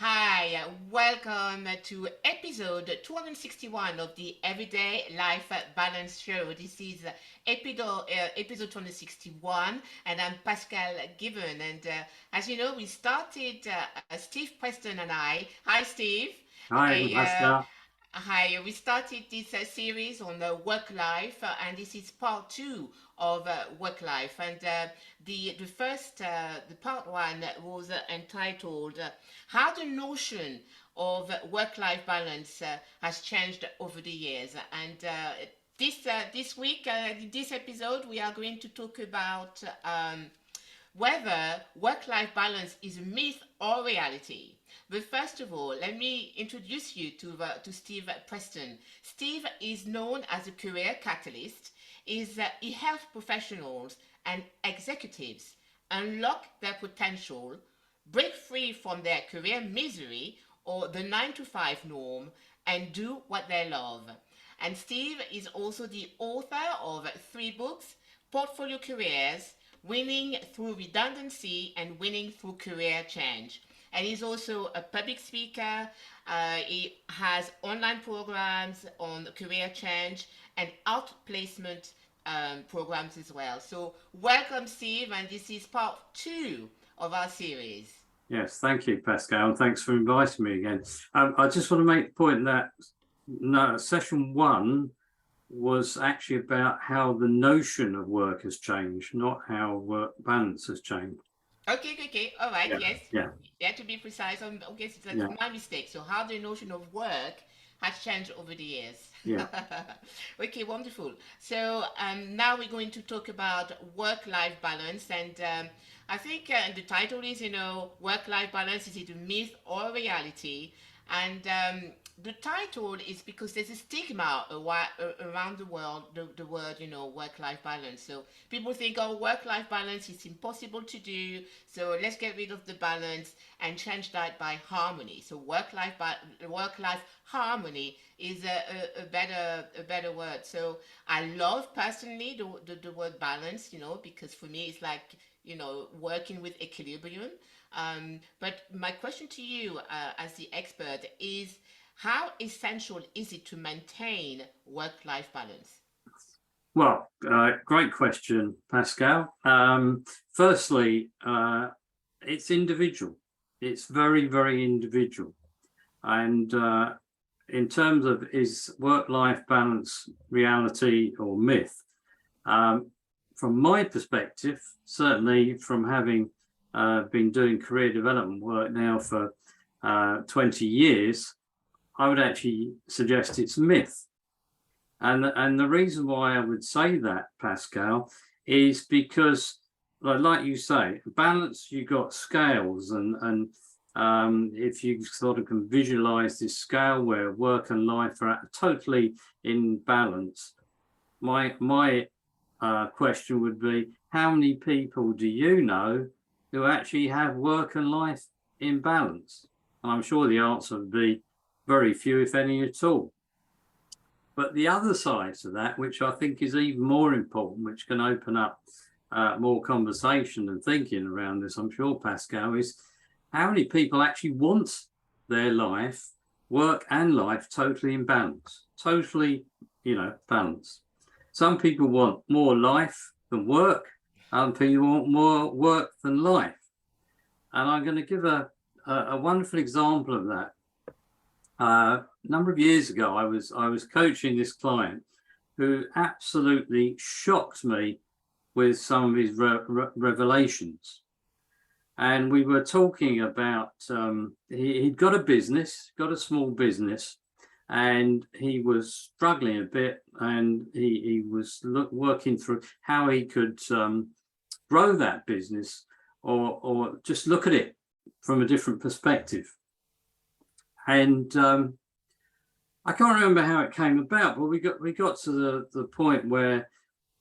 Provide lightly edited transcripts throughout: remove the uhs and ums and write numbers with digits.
Hi, welcome to episode 261 of the Everyday Life Balance Show. This is episode 261, and I'm Pascal Gibbon. And as you know, we started, Steve Preston and I. Hi, Steve. Hi, Okay, Pascal. hi, we started this series on work life, and this is part two of work life. And the part one was entitled "How the Notion of Work-Life Balance Has Changed Over the Years." And this week, this episode, we are going to talk about whether work-life balance is a myth or reality. But first of all, let me introduce you to Steve Preston. Steve is known as a career catalyst. He helps professionals and executives unlock their potential, break free from their career misery or the 9 to 5 norm, and do what they love. And Steve is also the author of three books: Portfolio Careers, Winning Through Redundancy, and Winning Through Career Change. And he's also a public speaker. He has online programs on career change and outplacement programs as well. So, welcome, Steve, and this is part two of our series. Yes, thank you, Pascal, and thanks for inviting me again. I just want to make the point that no, session one was actually about how the notion of work has changed, not how work balance has changed. Okay. All right, Yeah, yes. yeah, Yeah, to be precise, okay, so that's yeah, my mistake. So, how the notion of work has changed over the years. yeah. Okay, wonderful. So, now we're going to talk about work-life balance, and I think the title is, work-life balance, is it a myth or a reality? And the title is because there's a stigma around the world, the word, work-life balance. So people think, oh, work-life balance is impossible to do, so let's get rid of the balance and change that by harmony. So work-life harmony is a better word. So I love personally the word balance, because for me it's like, working with equilibrium. But my question to you, as the expert, is how essential is it to maintain work-life balance? Well, great question, Pascal. Firstly, it's individual. It's very, very individual. And in terms of is work-life balance reality or myth, um, from my perspective, certainly from having been doing career development work now for 20 years, I would actually suggest it's a myth. And the reason why I would say that, Pascal, is because, like you say, balance, you got scales, and if you sort of can visualize this scale where work and life are totally in balance, my question would be, how many people do you know who actually have work and life in balance? And I'm sure the answer would be very few, if any at all. But the other side to that, which I think is even more important, which can open up more conversation and thinking around this, I'm sure, Pascal, is how many people actually want their life, work and life, totally in balance, totally, balance. Some people want more life than work, other people want more work than life. And I'm going to give a wonderful example of that. A number of years ago, I was coaching this client who absolutely shocked me with some of his revelations. And we were talking about he'd got a business, got a small business, and he was struggling a bit, and he was working through how he could grow that business, or just look at it from a different perspective. And I can't remember how it came about, but we got to the point where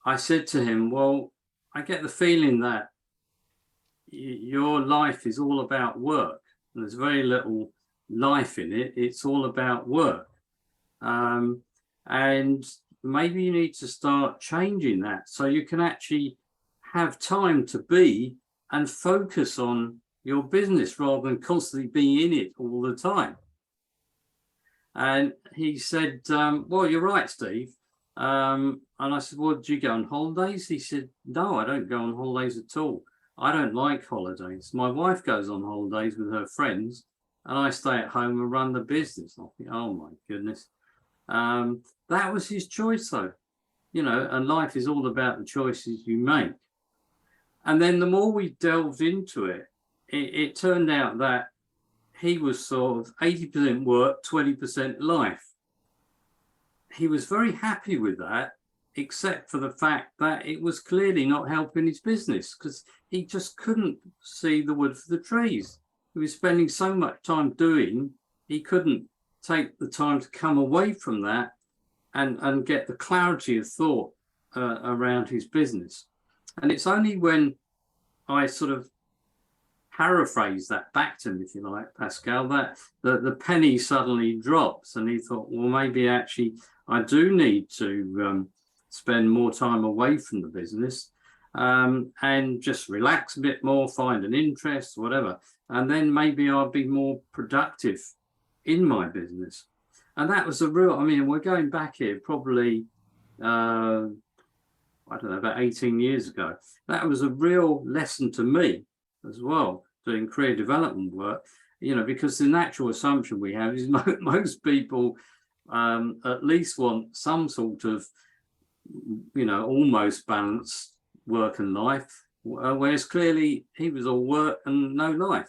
I said to him, well, I get the feeling that your life is all about work, and there's very little life in it. It's all about work. And maybe you need to start changing that so you can actually have time to be and focus on your business rather than constantly being in it all the time. And he said, well, you're right, Steve. And I said, well, do you go on holidays? He said, no, I don't go on holidays at all. I don't like holidays. My wife goes on holidays with her friends, and I stay at home and run the business. I think, oh my goodness. That was his choice, though. You know, and life is all about the choices you make. And then the more we delved into it, it turned out that he was sort of 80% work, 20% life. He was very happy with that, except for the fact that it was clearly not helping his business, because he just couldn't see the wood for the trees. He was spending so much time doing, he couldn't take the time to come away from that and get the clarity of thought around his business. And it's only when I sort of paraphrase that back to him, if you like, Pascal, that the penny suddenly drops, and he thought, well, maybe actually I do need to spend more time away from the business and just relax a bit more, find an interest, whatever, and then maybe I'll be more productive in my business. And that was a real, I mean, we're going back here probably, I don't know, about 18 years ago. That was a real lesson to me as well, doing career development work, you know, because the natural assumption we have is most people at least want some sort of, you know, almost balanced work and life, whereas clearly he was all work and no life.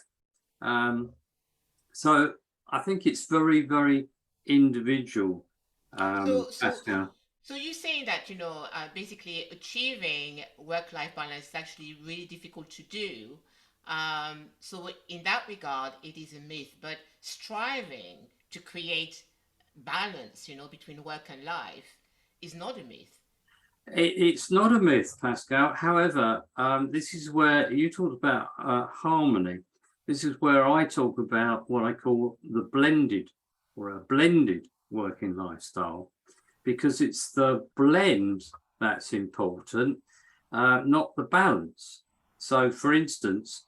So I think it's very, very individual. So you're saying that, you know, basically achieving work-life balance is actually really difficult to do. So in that regard, it is a myth, but striving to create balance, you know, between work and life is not a myth. It's not a myth, Pascal. However, this is where you talked about harmony. This is where I talk about what I call the blended or a blended working lifestyle, because it's the blend that's important, not the balance. So, for instance,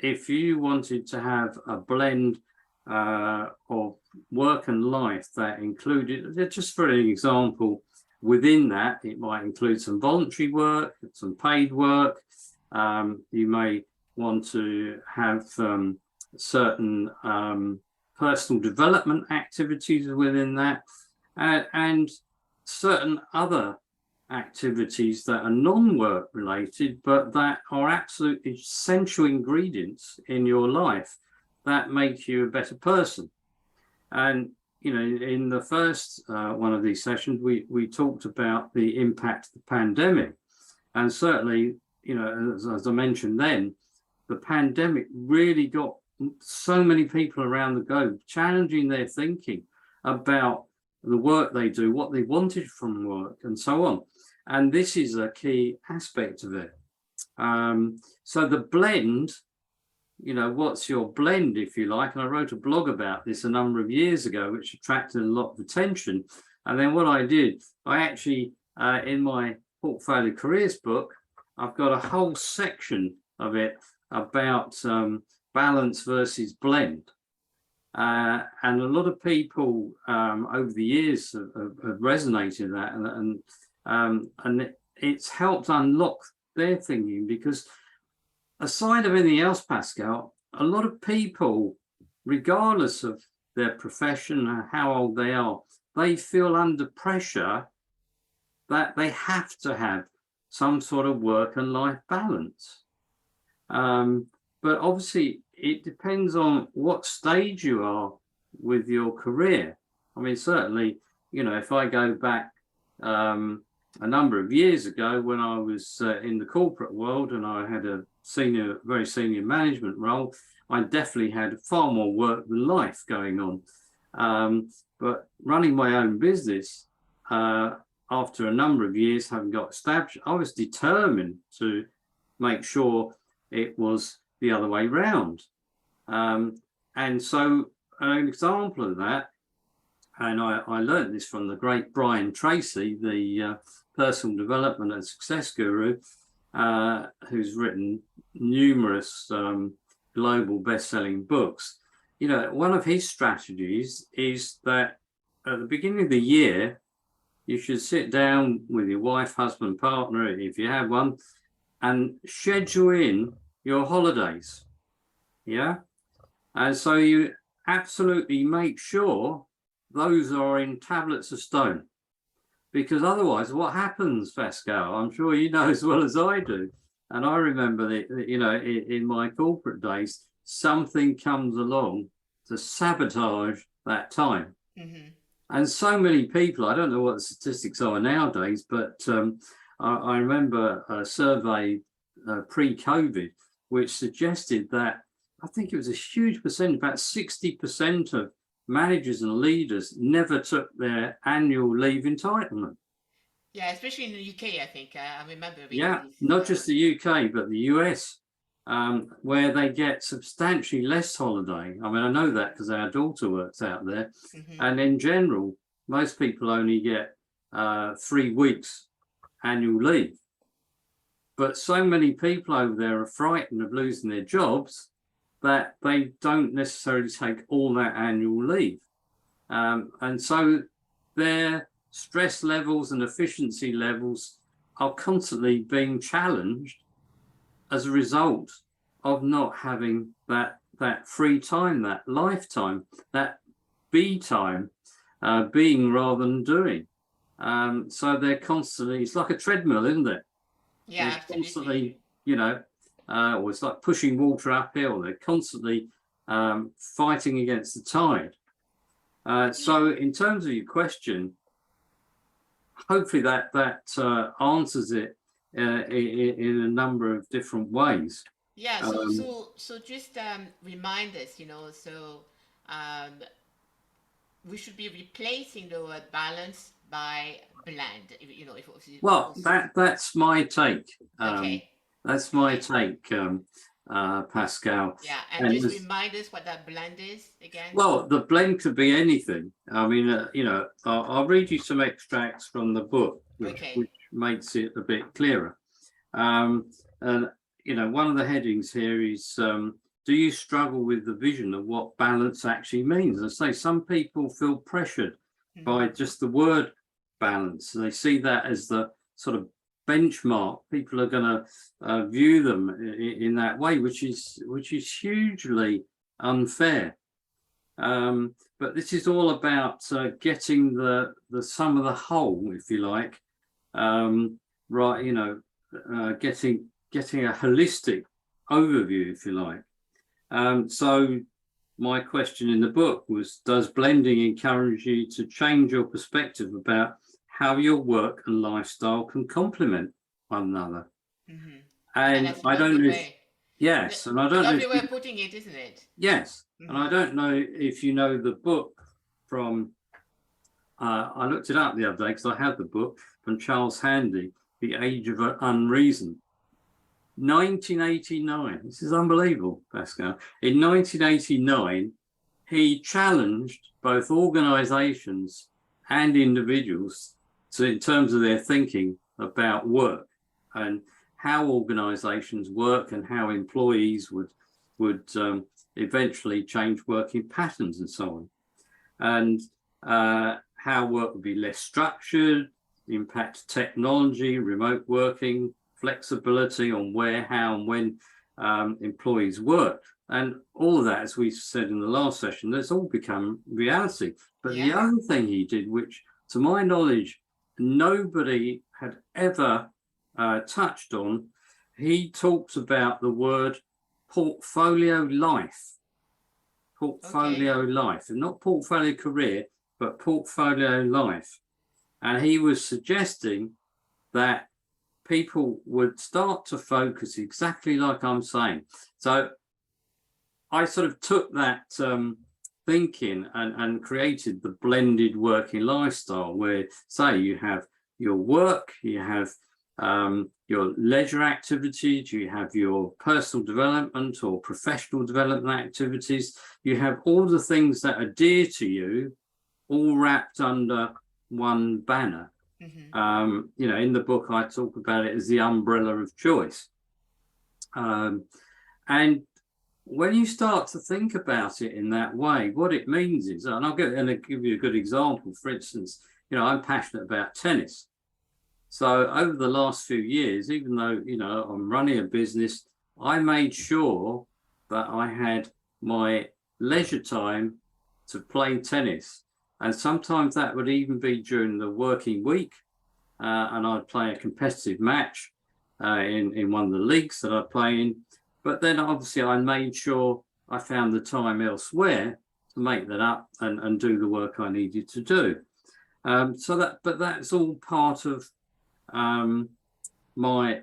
if you wanted to have a blend of work and life that included, just for an example, within that, it might include some voluntary work, some paid work. You may want to have certain personal development activities within that, and certain other activities that are non-work related, but that are absolutely essential ingredients in your life that make you a better person. And, you know, in the first one of these sessions, we talked about the impact of the pandemic. And certainly, you know, as I mentioned then, the pandemic really got so many people around the globe challenging their thinking about the work they do, what they wanted from work, and so on. And this is a key aspect of it. So the blend, you know, what's your blend, if you like? And I wrote a blog about this a number of years ago, which attracted a lot of attention. And then what I did, I actually, in my Portfolio Careers book, I've got a whole section of it about balance versus blend. And a lot of people over the years have resonated that, and it's helped unlock their thinking, because aside of anything else, Pascal, a lot of people, regardless of their profession and how old they are, they feel under pressure that they have to have some sort of work and life balance. But obviously, it depends on what stage you are with your career. I mean, certainly, you know, if I go back a number of years ago when I was in the corporate world and I had a very senior management role, I definitely had far more work than life going on. But running my own business, after a number of years having got established, I was determined to make sure it was the other way round. And so an example of that, and I learned this from the great Brian Tracy, the personal development and success guru, who's written numerous global best-selling books. You know, one of his strategies is that at the beginning of the year, you should sit down with your wife, husband, partner, if you have one, and schedule in your holidays. Yeah. And so you absolutely make sure those are in tablets of stone. Because otherwise, what happens, Pascal? I'm sure you know as well as I do. And I remember that, you know, in my corporate days, something comes along to sabotage that time. Mm-hmm. And so many people, I don't know what the statistics are nowadays, but I remember a survey pre-COVID, which suggested that I think it was a huge percentage, about 60% of managers and leaders never took their annual leave entitlement. Yeah, especially in the UK, I think. I remember reading Yeah, this. not just the UK, but the US, where they get substantially less holiday. I mean, I know that because our daughter works out there. Mm-hmm. And in general, most people only get 3 weeks annual leave. But so many people over there are frightened of losing their jobs that they don't necessarily take all that annual leave. And so their stress levels and efficiency levels are constantly being challenged as a result of not having that free time, that lifetime, that be time, being rather than doing. So they're constantly, it's like a treadmill, isn't it? Yeah, They're absolutely. constantly, you know, or it's like pushing water uphill. They're constantly fighting against the tide. So in terms of your question, hopefully that answers it in a number of different ways. Yeah, so just remind us, um, we should be replacing the word balance by blend. If Well, that's my take. Okay. That's my Okay. take, Pascal. Yeah, and And just remind us what that blend is again. well, the blend could be anything. I mean, I'll read you some extracts from the book, which Okay. makes it a bit clearer. And one of the headings here is, do you struggle with the vision of what balance actually means? I say some people feel pressured by Mm-hmm. just the word balance. They see that as the sort of benchmark. People are going to view them in that way, which is hugely unfair. But this is all about getting the sum of the whole, if you like, right? Getting a holistic overview, if you like. So my question in the book was, does blending encourage you to change your perspective about how your work and lifestyle can complement one another? Mm-hmm. And And that's a I don't lovely know way. yes, and I don't know Lovely if way of putting it, isn't it? yes, and I Mm-hmm. don't know if you know the book from, I looked it up the other day because I had the book from Charles Handy, The Age of Unreason. 1989. This is unbelievable, Pascal. In 1989, he challenged both organizations and individuals in terms of their thinking about work and how organizations work and how employees would eventually change working patterns and so on. And how work would be less structured, impact technology, remote working, flexibility on where, how, and when employees work. And all of that, as we said in the last session, that's all become reality. But the Yeah. other thing he did, which to my knowledge, nobody had ever touched on, he talked about the word portfolio life. Portfolio life, and not portfolio career, but portfolio life. And he was suggesting that people would start to focus exactly like I'm saying. So I sort of took that thinking and created the blended working lifestyle where, say, you have your work, you have your leisure activities, you have your personal development or professional development activities, you have all the things that are dear to you, all wrapped under one banner. Mm-hmm. In the book, I talk about it as the umbrella of choice. And when you start to think about it in that way, what it means is, and I'll give you a good example. For instance, I'm passionate about tennis. So over the last few years, even though, I'm running a business, I made sure that I had my leisure time to play tennis. And sometimes that would even be during the working week. And I'd play a competitive match in one of the leagues that I play in. But then obviously I made sure I found the time elsewhere to make that up and do the work I needed to do. But that's all part of my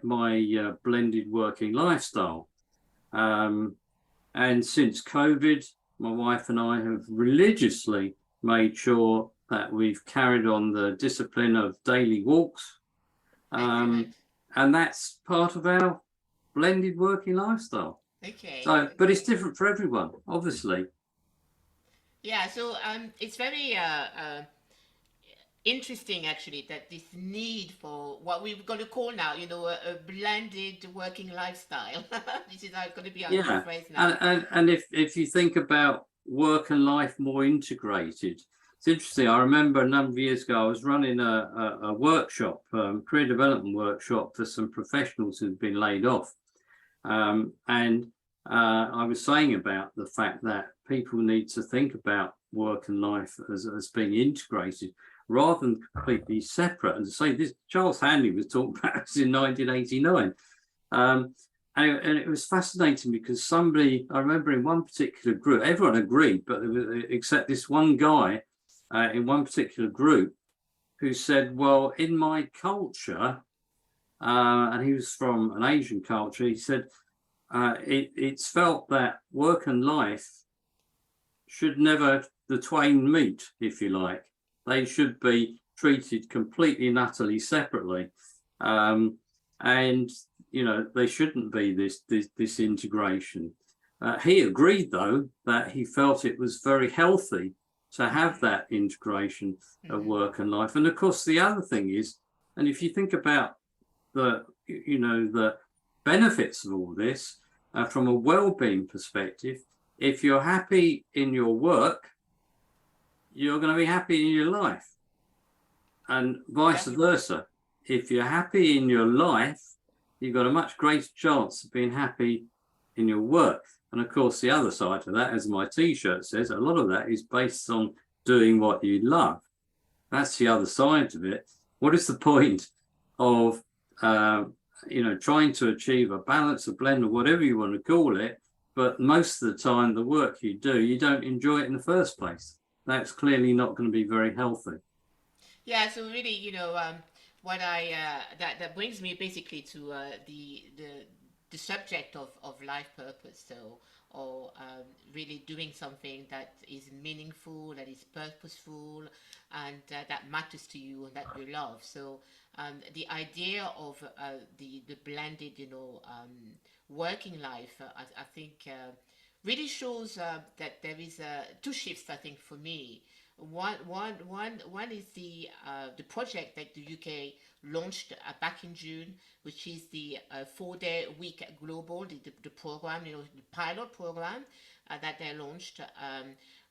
blended working lifestyle. And since COVID, my wife and I have religiously made sure that we've carried on the discipline of daily walks. And that's part of our blended working lifestyle. Okay. So, but it's different for everyone, obviously. Yeah, so it's very interesting actually that this need for what we're going to call now, a blended working lifestyle. This is going to be our new phrase now. And if you think about work and life more integrated, it's interesting. I remember a number of years ago, I was running a workshop, career development workshop for some professionals who'd been laid off. And I was saying about the fact that people need to think about work and life as being integrated rather than completely separate. And to say this, Charles Hanley was talking about this in 1989. And it was fascinating because I remember in one particular group, everyone agreed, but except this one guy in one particular group who said, well, in my culture, and he was from an Asian culture, he said, it's felt that work and life should never the twain meet, if you like. They should be treated completely and utterly separately. And, they shouldn't be this integration. He agreed, though, that he felt it was very healthy to have that integration of work and life. And of course, the other thing is, and if you think about the benefits of all this from a well-being perspective, if you're happy in your work, you're going to be happy in your life, and vice versa. If you're happy in your life, you've got a much greater chance of being happy in your work. And of course, the other side of that, as my T-shirt says, a lot of that is based on doing what you love. That's the other side of it. What is the point of trying to achieve a balance, a blend, or whatever you want to call it, but most of the time the work you do, you don't enjoy it in the first place? That's clearly not going to be very healthy. Yeah, so really, what that brings me basically to the subject of life purpose. So, or really doing something that is meaningful, that is purposeful, and that matters to you and that you love. So, the idea of the blended, working life, I think. Really shows that there is two shifts, I think, for me. One is the project that the UK launched back in June, which is the 4-day week global, the program, the pilot program that they launched,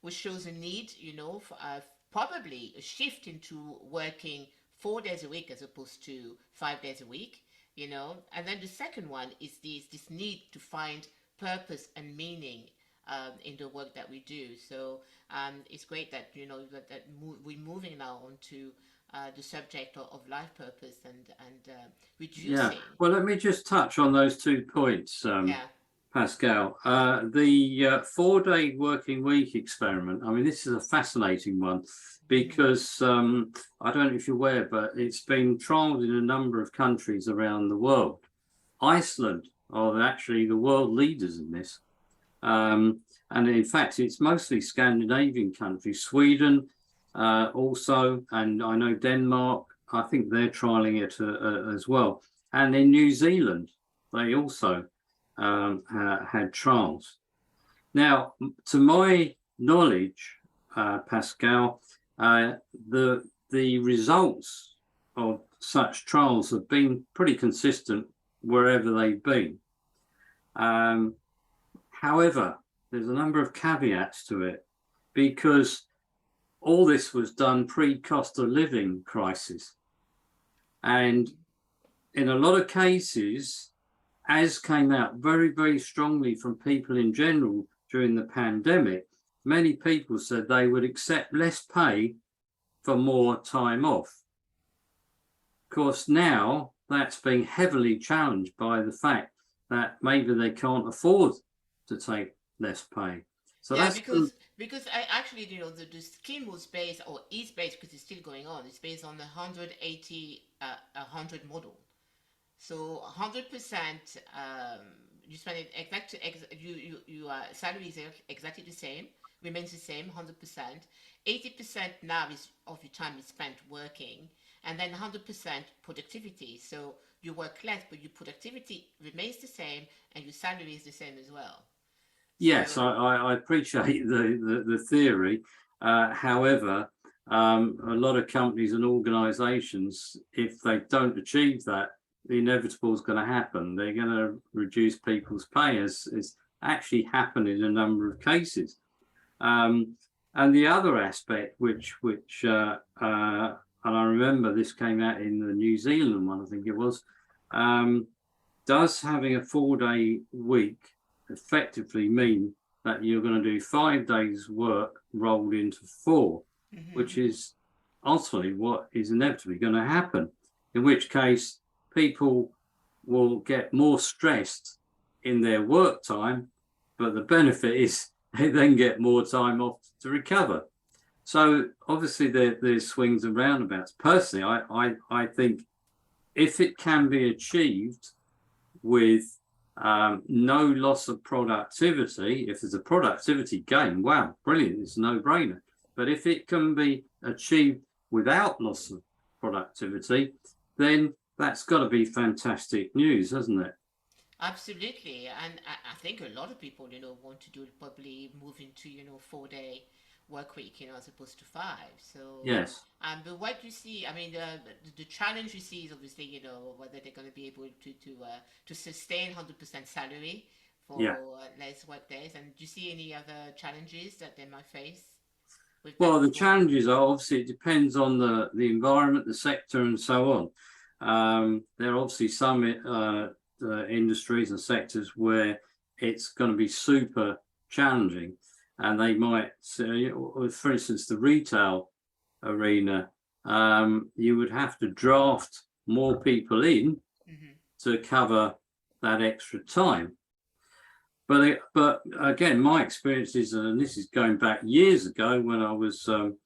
which shows a need, for, probably a shift into working 4 days a week as opposed to 5 days a week, And then the second one is this need to find purpose and meaning in the work that we do. So it's great that we're moving now onto the subject of life purpose and reducing. Yeah. Well, let me just touch on those 2 points, Pascal. The 4-day working week experiment. I mean, this is a fascinating one because I don't know if you're aware, but it's been trialled in a number of countries around the world. Iceland are actually the world leaders in this. And in fact, it's mostly Scandinavian countries, Sweden also, and I know Denmark, I think they're trialing it as well. And in New Zealand, they also had trials. Now, to my knowledge, Pascal, the results of such trials have been pretty consistent wherever they've been. However, there's a number of caveats to it, because all this was done pre-cost of living crisis. And in a lot of cases, as came out very, very strongly from people in general during the pandemic, many people said they would accept less pay for more time off. Of course, now that's being heavily challenged by the fact that maybe they can't afford to take less pay. So Yeah, that's because I actually, the scheme was based, or is based, because it's still going on. It's based on the 180 100 model. So 100%, you spend it exactly, you salary is exactly the same, remains the same, 100%. 80% now is of your time is spent working, and then 100% productivity. So you work less, but your productivity remains the same, and your salary is the same as well. Yes, So I appreciate the theory. However, a lot of companies and organizations, if they don't achieve that, the inevitable is going to happen. They're going to reduce people's pay, as actually happened in a number of cases. And the other aspect, which and I remember this came out in the New Zealand one, I think it was, does having a 4-day week effectively mean that you're going to do 5 days work rolled into 4, which is ultimately what is inevitably going to happen, in which case people will get more stressed in their work time, but the benefit is they then get more time off to recover. So obviously there's swings and roundabouts. Personally, I think if it can be achieved with no loss of productivity, if there's a productivity gain, wow, brilliant, it's a no-brainer. But if it can be achieved without loss of productivity, then that's got to be fantastic news, hasn't it? absolutely, and I think a lot of people, want to do probably move into 4-day work week, as opposed to 5. So, Yes. but what you see, I mean, the challenge you see is obviously, whether they're going to be able to sustain 100% salary for Yeah. less work days, and do you see any other challenges that they might face with Well, that the model? challenges are obviously it depends on the environment, the sector, and so on. There are obviously some industries and sectors where it's going to be super challenging, and they might say, for instance, the retail arena, you would have to draft more people in Hmm. to cover that extra time. But again, my experiences, and this is going back years ago when I was an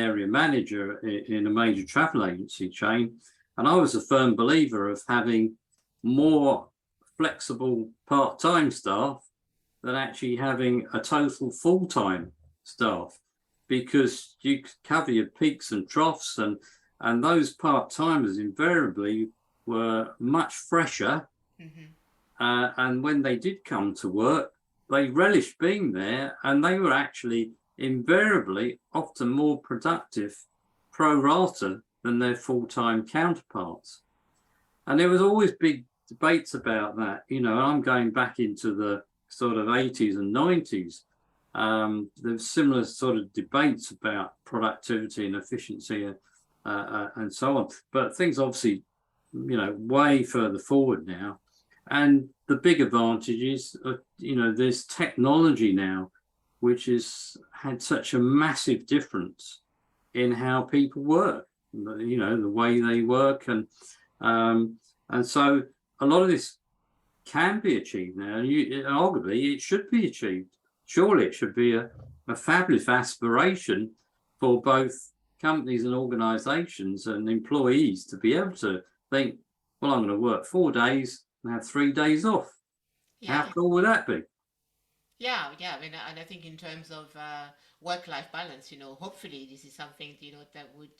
area manager in a major travel agency chain, and I was a firm believer of having more flexible part-time staff than actually having a total full-time staff, because you could cover your peaks and troughs, and those part-timers invariably were much fresher. Hmm. And when they did come to work, they relished being there, and they were actually invariably often more productive pro rata than their full-time counterparts. And there was always big debates about that. I'm going back into the sort of 80s and 90s. There's similar sort of debates about productivity and efficiency and so on. But things obviously, way further forward now. And the big advantage is, there's technology now, which has had such a massive difference in how people work, the way they work. And so a lot of this can be achieved now. And arguably, it should be achieved. Surely it should be a fabulous aspiration for both companies and organizations and employees to be able to think, well, I'm going to work 4 days and have 3 days off. How Yeah. cool would that be? Yeah. I mean, and I think in terms of work-life balance, hopefully this is something that would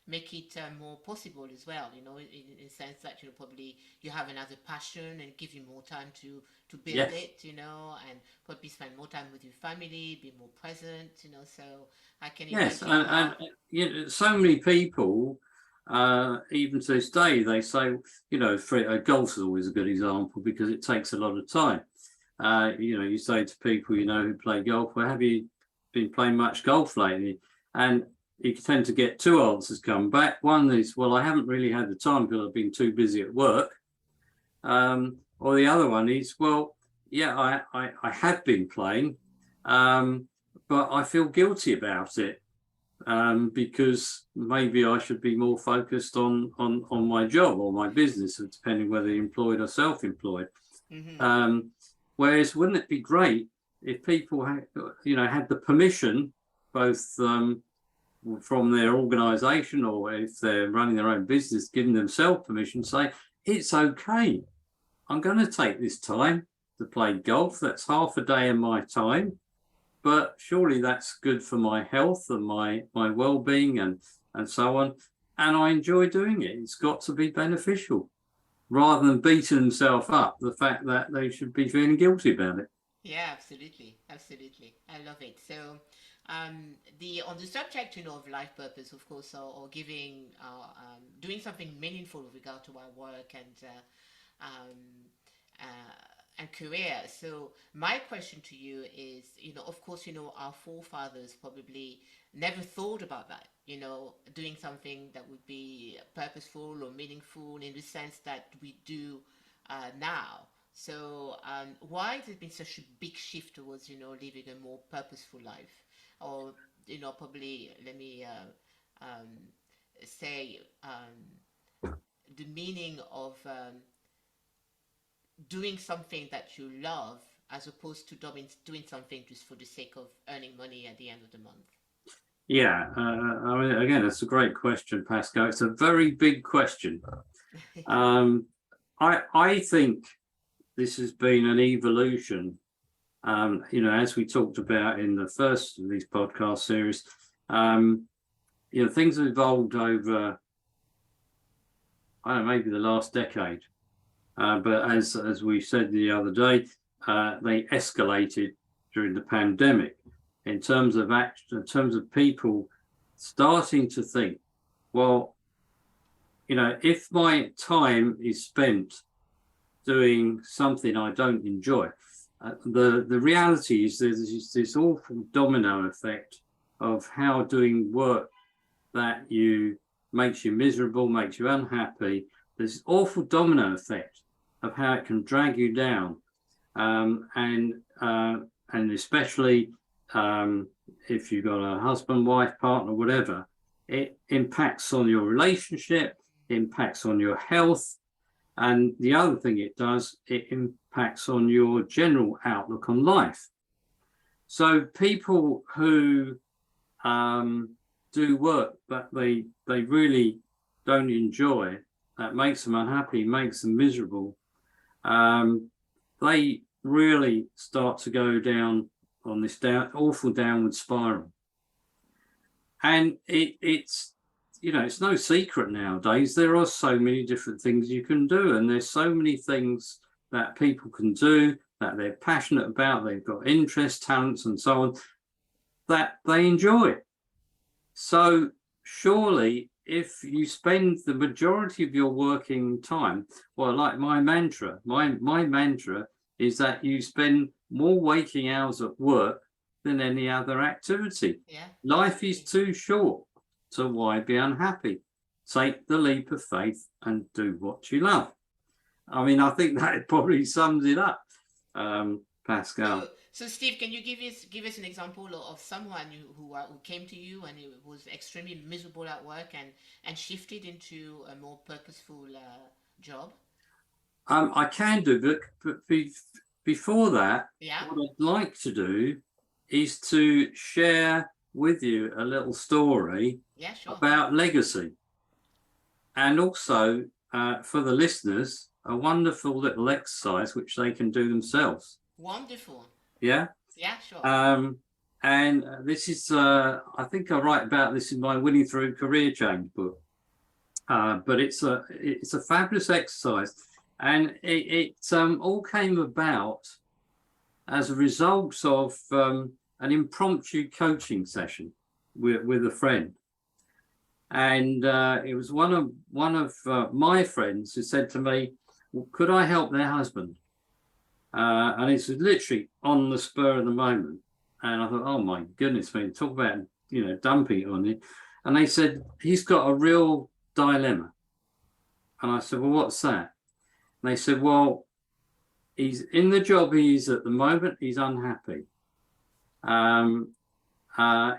make it more possible as well. In the sense that probably you have another passion and give you more time to build Yes. it. And probably spend more time with your family, be more present. So I can Yes, imagine. and so many people, even to this day, they say, golf is always a good example because it takes a lot of time. You say to people, who play golf, well, have you been playing much golf lately? And you tend to get two answers come back. One is, well, I haven't really had the time because I've been too busy at work. Or the other one is, well, yeah, I have been playing, but I feel guilty about it, because maybe I should be more focused on my job or my business, depending whether you're employed or self-employed. Whereas, wouldn't it be great if people had the permission, both from their organisation, or if they're running their own business, giving themselves permission to say, it's okay, I'm going to take this time to play golf. That's half a day of my time, but surely that's good for my health and my well-being and so on. And I enjoy doing it. It's got to be beneficial, rather than beating themselves up the fact that they should be feeling guilty about it. Yeah, absolutely, absolutely. I love it. So, on the subject, of life purpose, of course, or giving, doing something meaningful with regard to our work um, and career. So, my question to you is, of course, our forefathers probably never thought about that. Doing something that would be purposeful or meaningful in the sense that we do now. So, why has it been such a big shift towards, living a more purposeful life? Or, probably, let me say, the meaning of doing something that you love, as opposed to doing something just for the sake of earning money at the end of the month. Yeah, I mean, again, it's a great question, Pascal. It's a very big question. I think this has been an evolution. As we talked about in the first of these podcast series, things have evolved over, I don't know, maybe the last decade. But as we said the other day, they escalated during the pandemic in terms of people starting to think, well, if my time is spent doing something I don't enjoy, the reality is there's this awful domino effect of how doing work that makes you miserable, makes you unhappy. There's this awful domino effect of how it can drag you down, and especially if you've got a husband, wife, partner, whatever, it impacts on your relationship, impacts on your health. And the other thing it does, it impacts on your general outlook on life. So people who do work that they really don't enjoy, that makes them unhappy, makes them miserable, they really start to go down on this awful downward spiral. And it's no secret nowadays, there are so many different things you can do, and there's so many things that people can do that they're passionate about, they've got interests, talents, and so on, that they enjoy. So surely, if you spend the majority of your working time, well, like my mantra is that you spend more waking hours at work than any other activity. Yeah. Life is too short, so why be unhappy? Take the leap of faith and do what you love. I mean, I think that probably sums it up, Pascal. So Steve, can you give us an example of someone who came to you and who was extremely miserable at work and shifted into a more purposeful job? I can do, but before that, Yeah. what I'd like to do is to share with you a little story about legacy, and also for the listeners, a wonderful little exercise which they can do themselves. Wonderful. Yeah. Yeah, sure. And this is, I think I write about this in my Winning Through Career Change book. But it's a fabulous exercise, and it all came about as a result of an impromptu coaching session with a friend. And it was one of my friends who said to me, well, could I help their husband? And it's literally on the spur of the moment. And I thought, oh my goodness me, talk about, dumping it on you. And they said, he's got a real dilemma. And I said, well, what's that? And they said, well, he's in the job he's at the moment, he's unhappy.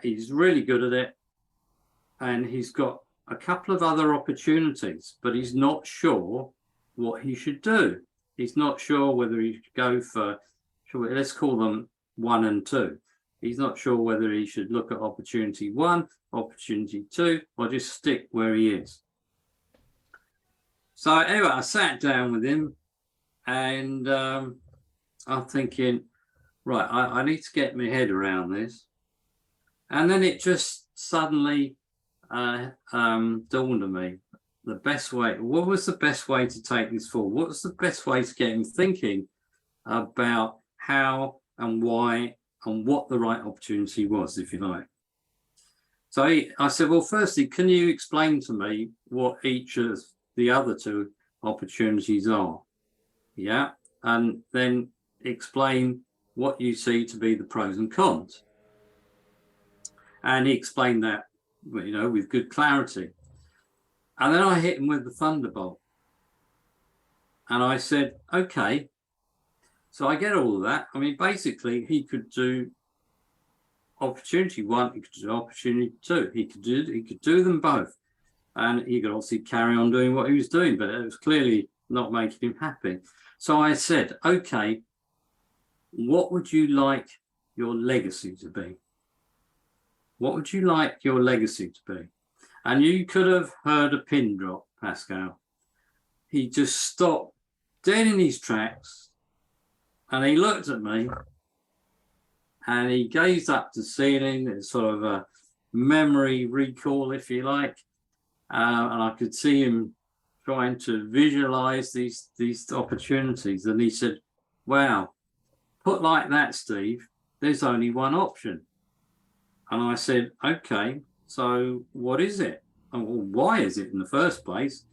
He's really good at it. And he's got a couple of other opportunities, but he's not sure what he should do. He's not sure whether he should go for, let's call them 1 and 2. He's not sure whether he should look at opportunity 1, opportunity 2, or just stick where he is. So anyway, I sat down with him, and I'm thinking, right, I need to get my head around this. And then it just suddenly dawned on me, the best way, what was the best way to take this forward? What was the best way to get him thinking about how and why and what the right opportunity was, if you like? So I said, well, firstly, can you explain to me what each of the other 2 opportunities are? Yeah. And then explain what you see to be the pros and cons. And he explained that, with good clarity. And then I hit him with the thunderbolt. And I said, okay, so I get all of that. I mean, basically, he could do opportunity 1, he could do opportunity 2. He could do them both. And he could obviously carry on doing what he was doing, but it was clearly not making him happy. So I said, okay, what would you like your legacy to be? What would you like your legacy to be? And you could have heard a pin drop, Pascal. He just stopped dead in his tracks, and he looked at me, and he gazed up to the ceiling. It's sort of a memory recall, if you like. And I could see him trying to visualize these opportunities. And he said, wow, put like that, Steve, there's only one option. And I said, okay, so what is it? And well, why is it in the first place?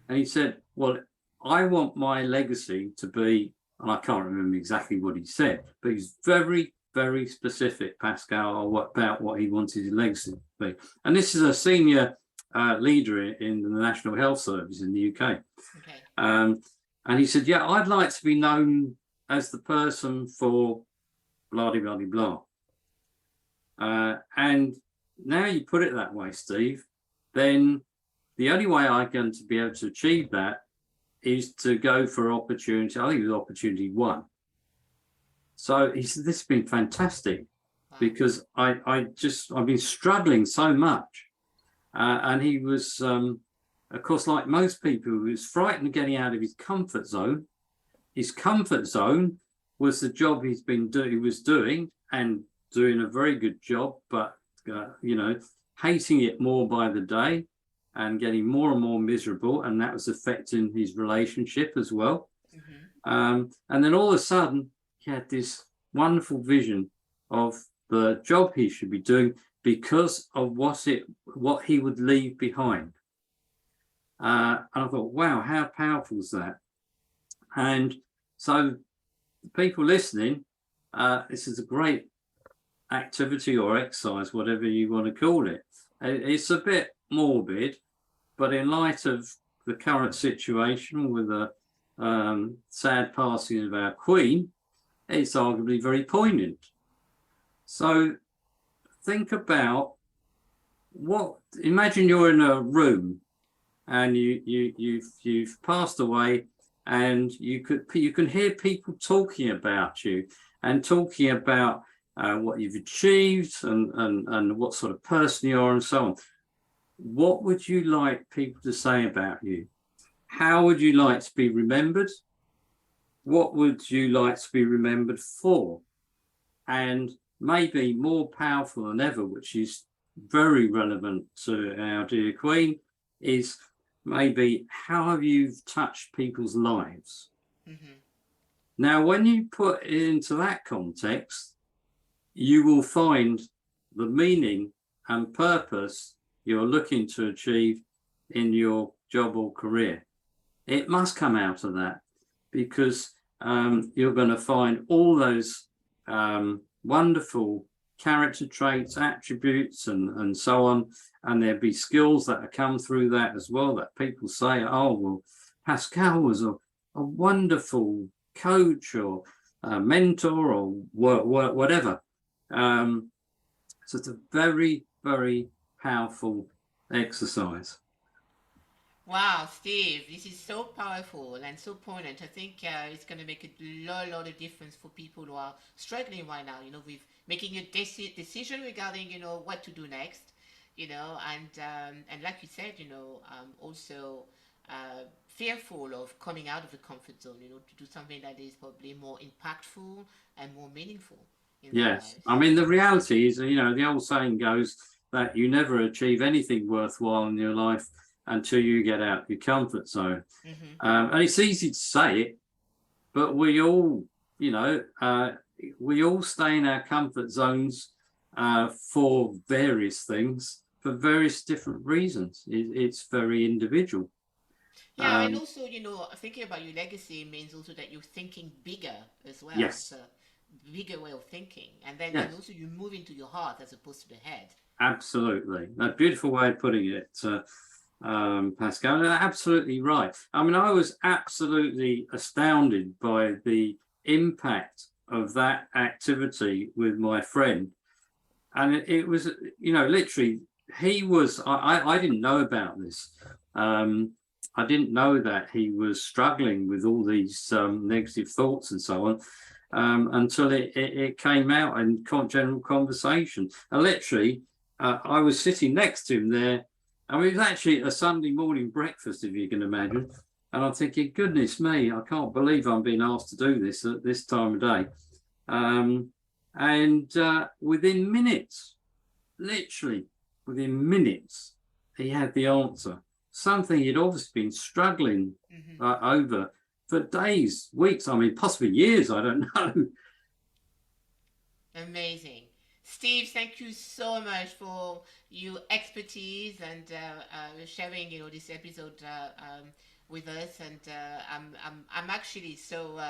And he said, well, I want my legacy to be, and I can't remember exactly what he said, but he's very, very specific, Pascal, about what he wanted his legacy to be. And this is a senior leader in the National Health Service in the UK. Okay. And he said, yeah, I'd like to be known as the person for blah, blah, blah, blah. And now you put it that way, Steve, then the only way I'm going to be able to achieve that is to go for opportunity. I think it was opportunity 1. So he said, this has been fantastic. Wow. Because I've been struggling so much. And he was, of course, like most people, he was frightened of getting out of his comfort zone. His comfort zone was the job he was doing, and doing a very good job, but hating it more by the day and getting more and more miserable, and that was affecting his relationship as well. Mm-hmm. And then all of a sudden, he had this wonderful vision of the job he should be doing because of what he would leave behind. And I thought, wow, how powerful is that? And so, people listening, this is a great activity or exercise, whatever you want to call it. It's a bit morbid, but in light of the current situation with the sad passing of our Queen, it's arguably very poignant. So think about imagine you're in a room and you've passed away, and you can hear people talking about you and talking about what you've achieved and what sort of person you are and so on. What would you like people to say about you? How would you like to be remembered? What would you like to be remembered for? And maybe more powerful than ever, which is very relevant to our dear Queen, is maybe how have you touched people's lives? Mm-hmm. Now, when you put it into that context, you will find the meaning and purpose you're looking to achieve in your job or career. It must come out of that, because you're going to find all those wonderful character traits, attributes, and so on. And there'll be skills that come through that as well, that people say, oh, well, Pascal was a wonderful coach or a mentor or whatever. So it's a very, very powerful exercise. Wow, Steve, this is so powerful and so poignant. I think it's going to make a lot of difference for people who are struggling right now, with making a decision regarding, what to do next, and like you said, also fearful of coming out of the comfort zone, to do something that is probably more impactful and more meaningful in their Yes, lives. I mean, the reality is, the old saying goes that you never achieve anything worthwhile in your life until you get out your comfort zone. And it's easy to say it, but we all, we all stay in our comfort zones for various things, for various different reasons. It's very individual. Yeah, and also, thinking about your legacy means also that you're thinking bigger as well. It's Yes, a bigger way of thinking. And then yes, also you move into your heart as opposed to the head. absolutely. A beautiful way of putting it. Pascal, absolutely right. I mean, I was absolutely astounded by the impact of that activity with my friend. And it was, literally, he was, I didn't know about this. I didn't know that he was struggling with all these negative thoughts and so on until it came out in general conversation. And literally, I was sitting next to him there. I mean, it was actually a Sunday morning breakfast, if you can imagine. And I'm thinking, goodness me, I can't believe I'm being asked to do this at this time of day. And within minutes, literally within minutes, he had the answer. Something he'd obviously been struggling over for days, weeks, I mean, possibly years, I don't know. Amazing. Steve, thank you so much for your expertise and sharing, this episode with us. And I'm actually so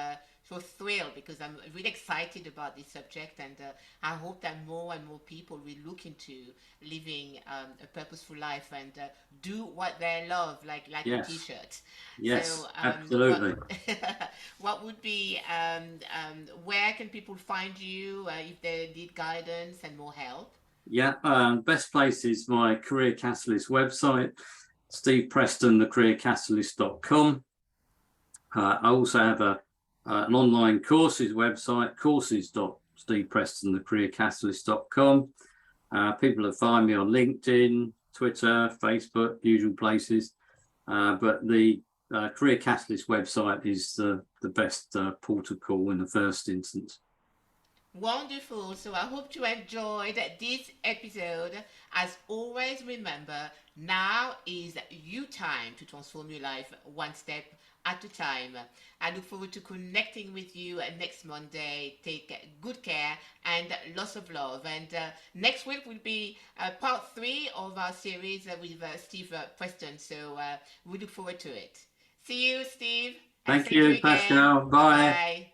thrilled because I'm really excited about this subject, and I hope that more and more people will look into living a purposeful life and do what they love, like a Yes, T-shirt. yes, So, absolutely. what would be where can people find you if they need guidance and more help? Yeah, best place is my Career Catalyst website, Steve Preston, thecareercatalyst.com. I also have an online courses website, courses.steveprestonthecareercatalyst.com. People will find me on LinkedIn, Twitter, Facebook, usual places. But the Career Catalyst website is the best port of call in the first instance. Wonderful. So I hope you enjoyed this episode. As always, remember, now is your time to transform your life one step at a time. I look forward to connecting with you next Monday. Take good care and lots of love. And next week will be part 3 of our series with Steve Preston. So we look forward to it. See you, Steve, and Thank thank you you, again. Pascal. Bye Bye. bye.